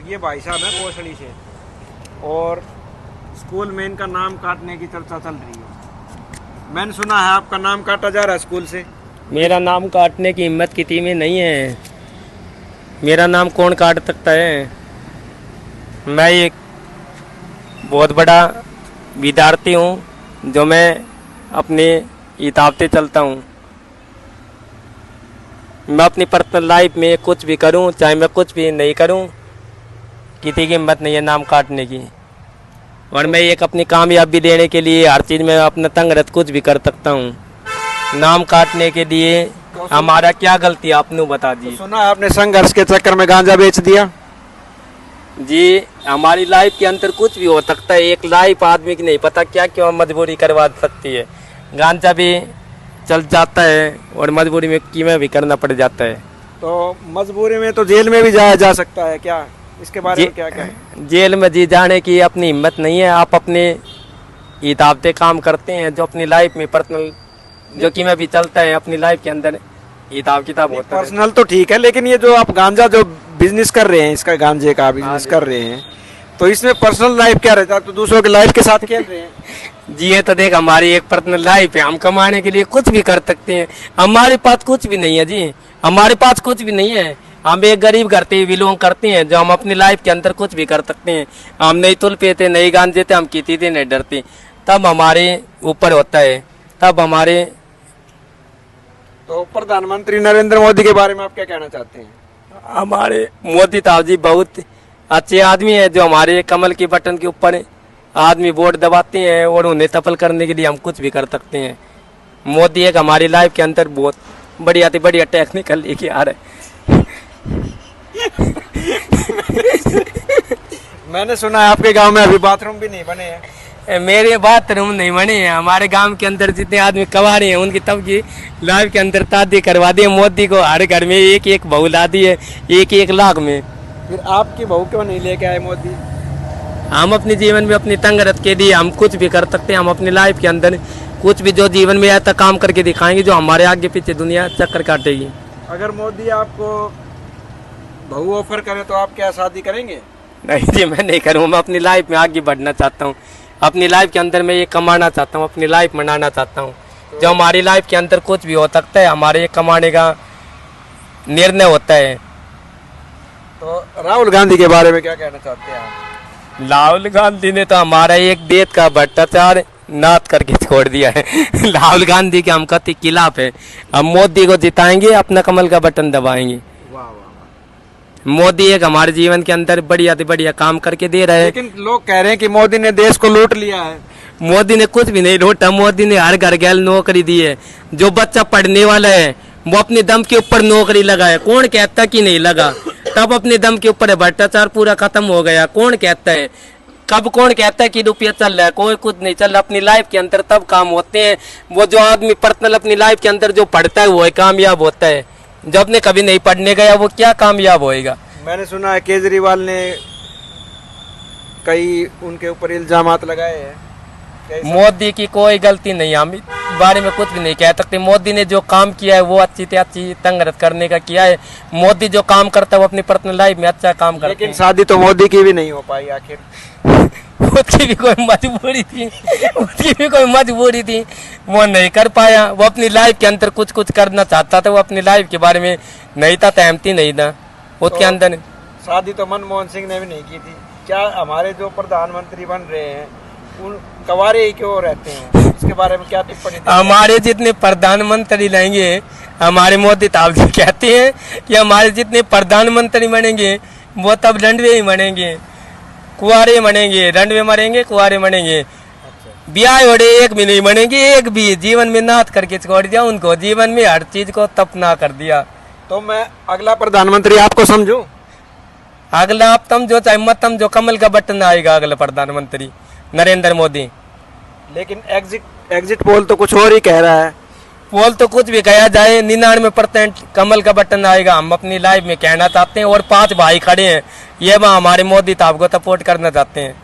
ये भाई साहब है कोसड़ी से, और स्कूल में इनका नाम काटने की चर्चा चल रही है। मैंने सुना है आपका नाम काटा जा रहा है स्कूल से। मेरा नाम काटने की हिम्मत किसी में नहीं है। मेरा नाम कौन काट सकता है? मैं एक बहुत बड़ा विद्यार्थी हूँ, जो मैं अपने हिसाब से चलता हूँ। मैं अपनी पर्सनल लाइफ में कुछ भी करूँ, चाहे मैं कुछ भी नहीं करूँ, किसी की हिम्मत नहीं है नाम काटने की। और मैं एक अपनी कामयाबी देने के लिए हर चीज़ में अपना तंगरत कुछ भी कर सकता हूँ। नाम काटने के लिए हमारा क्या गलती आपने बता दी। तो सुना है आपने संघर्ष के चक्कर में गांजा बेच दिया। जी, हमारी लाइफ के अंदर कुछ भी हो सकता है। एक लाइफ आदमी की नहीं पता क्या क्यों मजबूरी करवा सकती है। गांजा भी चल जाता है और मजबूरी में कीमा भी करना पड़ जाता है। तो मजबूरी में तो जेल में भी जाया जा सकता है क्या? इसके बारे में क्या कहें? जेल में जी जाने की अपनी हिम्मत नहीं है। आप अपने हिसाब से काम करते हैं, जो अपनी लाइफ में पर्सनल जो कीमा भी चलता है अपनी लाइफ के अंदर हिसाब किताब होता है। पर्सनल तो ठीक है, लेकिन ये जो आप गांजा जो बिजनेस कर रहे हैं, इसका गांजे का बिजनेस कर रहे हैं, तो इसमें पर्सनल लाइफ क्या रहता है? तो दूसरों की लाइफ के साथ खेल रहे हैं। जी, ये तो देख हमारी एक पर्सनल लाइफ है। हम कमाने के लिए कुछ भी कर सकते हैं। हमारे पास कुछ भी नहीं है जी, हमारे पास कुछ भी नहीं है। हम एक गरीब घर से बिलोंग करते हैं, जो हम अपनी लाइफ के अंदर कुछ भी कर सकते हैं। हम नहीं तुल पेते, नहीं गांजे थे, हम किसी से नहीं डरते। तब हमारे ऊपर होता है, तब हमारे। तो प्रधानमंत्री नरेंद्र मोदी के बारे में आप क्या कहना चाहते हैं? हमारे मोदी साहब जी बहुत अच्छे आदमी है, जो हमारे कमल के बटन के ऊपर आदमी वोट दबाते हैं और उन्हें सफल करने के लिए हम कुछ भी कर सकते हैं। मोदी एक हमारी लाइफ के अंदर बहुत बढ़िया से बढ़िया टेक्निकल लेके आ रहे हैं। मैंने सुना है आपके गांव में अभी बाथरूम भी नहीं बने हैं। मेरे बाथरूम नहीं बने हैं। हमारे गांव के अंदर जितने आदमी कवारे हैं उनकी तब की लाइफ के अंदर शादी करवा दी। मोदी को हर घर में एक एक बहू ला दी है, 1-1 लाख में। फिर आपकी बहू क्यों नहीं लेके आए मोदी? हम अपने जीवन में अपनी तंगरत के लिए हम कुछ भी कर सकते हैं। हम अपनी लाइफ के अंदर कुछ भी जो जीवन में ऐसा काम करके दिखाएंगे जो हमारे आगे पीछे दुनिया चक्कर काटेगी। अगर मोदी आपको बहू ऑफर करे तो आप क्या शादी करेंगे? नहीं जी, मैं नहीं करूँगा। मैं अपनी लाइफ में आगे बढ़ना चाहता हूँ। अपनी लाइफ के अंदर मैं ये कमाना चाहता हूँ, अपनी लाइफ मनाना चाहता हूँ। जो हमारी लाइफ के अंदर कुछ भी हो सकता है, हमारे कमाने का निर्णय होता है। तो राहुल गांधी के बारे में क्या कहना चाहते हैं आप? राहुल गांधी ने तो हमारा एक देश का भ्रष्टाचार नाश करके छोड़ दिया है। राहुल गांधी के हम कति खिलाफ है। हम मोदी को जिताएंगे, अपना कमल का बटन दबाएंगे। मोदी एक हमारे जीवन के अंदर बढ़िया से बढ़िया काम करके दे रहे हैं। लेकिन लोग कह रहे हैं कि मोदी ने देश को लूट लिया है। मोदी ने कुछ भी नहीं लूटा। मोदी ने हर घर घर नौकरी दी है। जो बच्चा पढ़ने वाला है वो अपने दम के ऊपर नौकरी लगा है। कौन कहता कि नहीं लगा? तब अपने दम के ऊपर है। भ्रष्टाचार पूरा खत्म हो गया। कौन कहता है? कब कौन कहता है कि रुपया चल रहा है? कोई कुछ नहीं चल रहा। अपनी लाइफ के अंदर तब काम होते हैं। वो जो आदमी पर्सनल अपनी लाइफ के अंदर जो पढ़ता है वो कामयाब होता है। जो अपने कभी नहीं पढ़ने गया वो क्या कामयाब होएगा? मैंने सुना है केजरीवाल ने कई उनके ऊपर इल्जामात लगाए हैं। मोदी की कोई गलती नहीं, हम इस बारे में कुछ भी नहीं कह सकते। मोदी ने जो काम किया है वो अच्छी से अच्छी तंगरत करने का किया है। मोदी जो काम करता है वो अपनी पर्सनल लाइफ में अच्छा काम करता है। लेकिन शादी तो मोदी की भी नहीं हो पाई आखिर। उसकी भी कोई मजबूरी थी, उसकी भी कोई मजबूरी थी, वो नहीं कर पाया। वो अपनी लाइफ के अंदर कुछ कुछ करना चाहता था। वो अपनी लाइफ के बारे में नहीं था, सहमति नहीं था उसके अंदर। शादी तो मनमोहन सिंह ने भी नहीं की थी। क्या हमारे जो प्रधानमंत्री बन रहे हैं उन कवारे ही क्यों रहते हैं? इसके बारे में क्या टिप्पणी? हमारे जितने प्रधानमंत्री रहेंगे, हमारे मोदी साहब जी कहते हैं कि हमारे जितने प्रधानमंत्री बनेंगे वो तब रंडवे ही बनेंगे, कुआरे बनेंगे। रंडवे मरेंगे, कुआरे बनेंगे। ब्याह होड़े एक भी नहीं बनेंगे। एक भी जीवन में नाथ करके छोड़ दिया उनको। जीवन में हर चीज को तपना कर दिया। तो मैं अगला प्रधानमंत्री आपको समझूं? अगला आप तम जो चाहे मत तम जो कमल का बटन आएगा अगला प्रधानमंत्री नरेंद्र मोदी। लेकिन एग्जिट पोल तो कुछ और ही कह रहा है। पोल तो कुछ भी कहा जाए, 99% कमल का बटन आएगा। हम अपनी लाइफ में कहना चाहते हैं। और 5 भाई खड़े हैं, ये बात हमारे मोदी साहब को सपोर्ट करना चाहते हैं।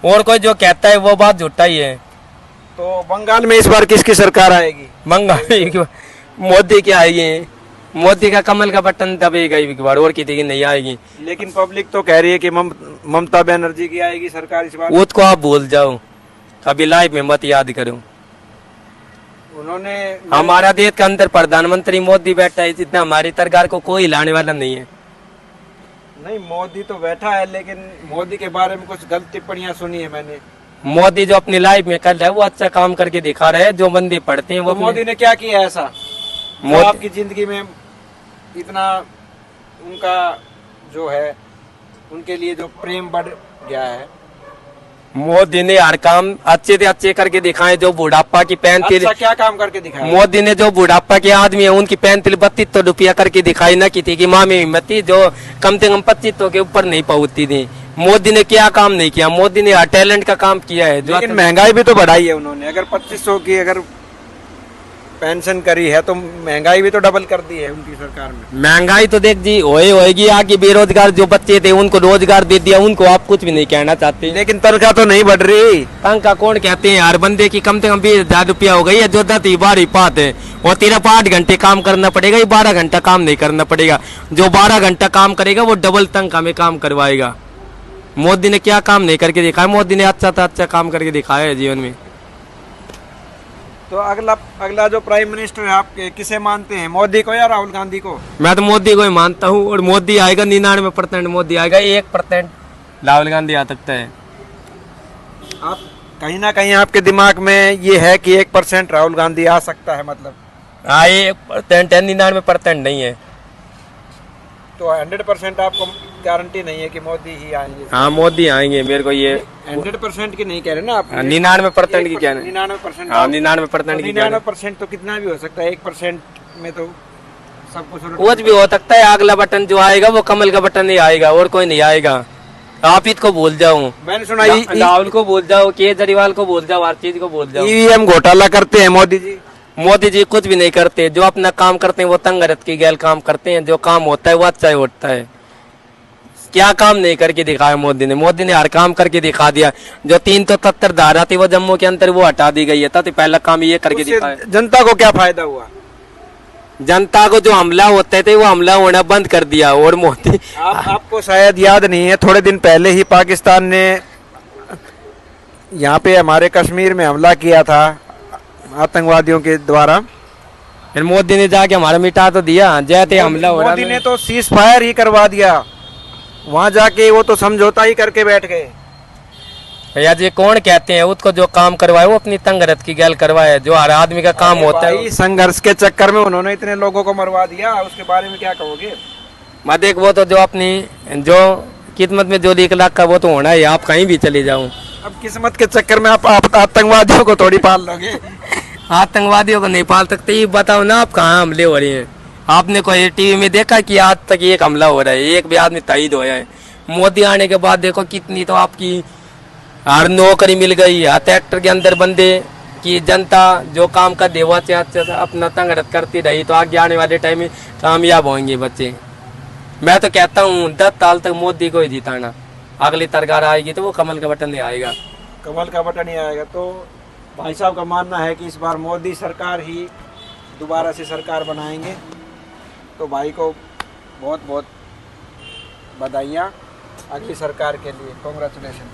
और कोई जो कहता है वो बात झूठा ही है। तो बंगाल में इस बार किसकी सरकार आएगी? बंगाल मोदी की आएगी। मोदी का कमल का बटन दबेगा ही एक बार, और किसी की नहीं आएगी। लेकिन पब्लिक तो कह रही है कि ममता बनर्जी की आएगी सरकार इस बार। उसको आप भूल जाओ, कभी लाइफ में मत याद करो। उन्होंने हमारा देश के अंदर प्रधानमंत्री मोदी बैठा है, जितना हमारी सरकार को कोई हिलाने वाला नहीं है। नहीं, मोदी तो बैठा है, लेकिन मोदी के बारे में कुछ गलत टिप्पणियां सुनी है मैंने। मोदी जो अपनी लाइफ में कर रहा है वो अच्छा काम करके दिखा रहा है। जो बंदे पढ़ते हैं वो तो मोदी ने क्या किया ऐसा जो आपकी जिंदगी में इतना उनका जो है उनके लिए जो प्रेम बढ़ गया है? मोदी ने हर काम अच्छे से अच्छे करके दिखाए। जो बुढ़ापा की 35 अच्छा क्या काम करके दिखाया? मोदी ने जो बुढ़ापा के आदमी है उनकी 35-32 रुपया करके दिखाई ना, किसी की माँ में हिम्मत थी जो कम से कम 25 के ऊपर नहीं पहुंचती थी। मोदी ने क्या काम नहीं किया? मोदी ने हर टैलेंट का काम किया है। लेकिन महंगाई भी तो बढ़ाई है उन्होंने। अगर 2500 की अगर पेंशन करी है तो महंगाई भी तो डबल कर दी है उनकी सरकार में। महंगाई तो देख जी होएगी। आगे बेरोजगार जो बच्चे थे उनको रोजगार दे दिया, उनको आप कुछ भी नहीं कहना चाहते। लेकिन तनख्वाह तो नहीं बढ़ रही। तनख्वाह कौन कहते हैं? हर बंदे की कम से कम 20,000 रुपया हो गई है, जो 10 बात है। और सिर्फ 8 घंटे काम करना पड़ेगा, ये 12 घंटा काम नहीं करना पड़ेगा। जो 12 घंटा काम करेगा वो डबल तनख्वाह में काम करवाएगा। मोदी ने क्या काम नहीं करके दिखाया? मोदी ने अच्छा से अच्छा काम करके दिखाया है जीवन में। तो अगला जो प्राइम मिनिस्टर है आप किसे मानते हैं, मोदी को या राहुल गांधी को? मैं तो मोदी को ही मानता हूँ। और मोदी आएगा 99% मोदी आएगा, 1% राहुल गांधी आ सकता है। आप कहीं ना कहीं आपके दिमाग में ये है कि 1% राहुल गांधी आ सकता है, मतलब? हाँ, 1% है, 99% नहीं है। तो 100% आपको गारंटी नहीं है कि मोदी ही आएंगे? हाँ, मोदी आएंगे। मेरे को ये 100% की नहीं कह रहे ना आप? 99% की क्या है? 99%। हाँ, 99% की क्या है? 99% तो कितना भी हो सकता है, 1% में तो सब कुछ भी हो सकता है। अगला बटन जो आएगा वो कमल का बटन ही आएगा, और कोई नहीं आएगा। आप इसको भूल जाओ। मैंने सुना राहुल को भूल जाओ, केजरीवाल को भूल जाओ, हर चीज को भूल जाओ। ईवीएम घोटाला करते हैं मोदी जी। मोदी जी कुछ भी नहीं करते। जो अपना काम करते हैं वो तंगरत की गैल काम करते हैं। जो काम होता है वो अच्छा ही होता है। क्या काम नहीं करके दिखाया मोदी ने? मोदी ने हर काम करके दिखा दिया। जो 373 धारा थी वो जम्मू के अंदर वो हटा दी गई है। तो पहला काम ये करके दिखाया। जनता को क्या फायदा हुआ? जनता को जो हमला होते थे वो हमला होना बंद कर दिया। और मोदी आपको शायद याद नहीं है, थोड़े दिन पहले ही पाकिस्तान ने यहाँ पे हमारे कश्मीर में हमला किया था आतंकवादियों के द्वारा। फिर मोदी ने जाके हमारा मिटा तो दिया। जैसे हमला हो रहा, मोदी ने तो सीज फायर ही करवा दिया। वहां जाके वो तो समझौता ही करके बैठ गए। भैया जी कौन कहते हैं उसको जो काम करवाए वो अपनी तंगरत की गैल करवाए। जो हर आदमी का काम होता है। संघर्ष के चक्कर में उन्होंने इतने लोगों को मरवा दिया, उसके बारे में क्या कहोगे? मैं देख वो तो जो अपनी जो किस्मत में जो 1 लाख का वो तो होना है। आप कहीं भी चले जाओ। अब किस्मत के चक्कर में आप आतंकवादियों को थोड़ी पाल लोगे। आतंकवादियों को नहीं पाल सकते। ये बताओ ना आप कहाँ हमले हो रहे हैं? आपने कोई टीवी में देखा कि आज तक एक हमला हो रहा है, एक भी आदमी शहीद होया है? मोदी आने के बाद देखो कितनी तो आपकी हर नौकरी मिल गई। हर सेक्टर के अंदर बंदे की जनता जो काम कर दे वो अच्छा अपना तंगरत करती रही तो आगे आने वाले टाइम में कामयाब होंगे बच्चे। मैं तो कहता हूँ 10 साल तक मोदी को ही जिताना। अगली सरकार आएगी तो वो कमल का बटन ही आएगा। कमल का बटन ही आएगा। तो भाई साहब का मानना है कि इस बार मोदी सरकार ही दोबारा से सरकार बनाएंगे। तो भाई को बहुत बहुत बधाइयाँ अगली सरकार के लिए। कांग्रेचुलेशन।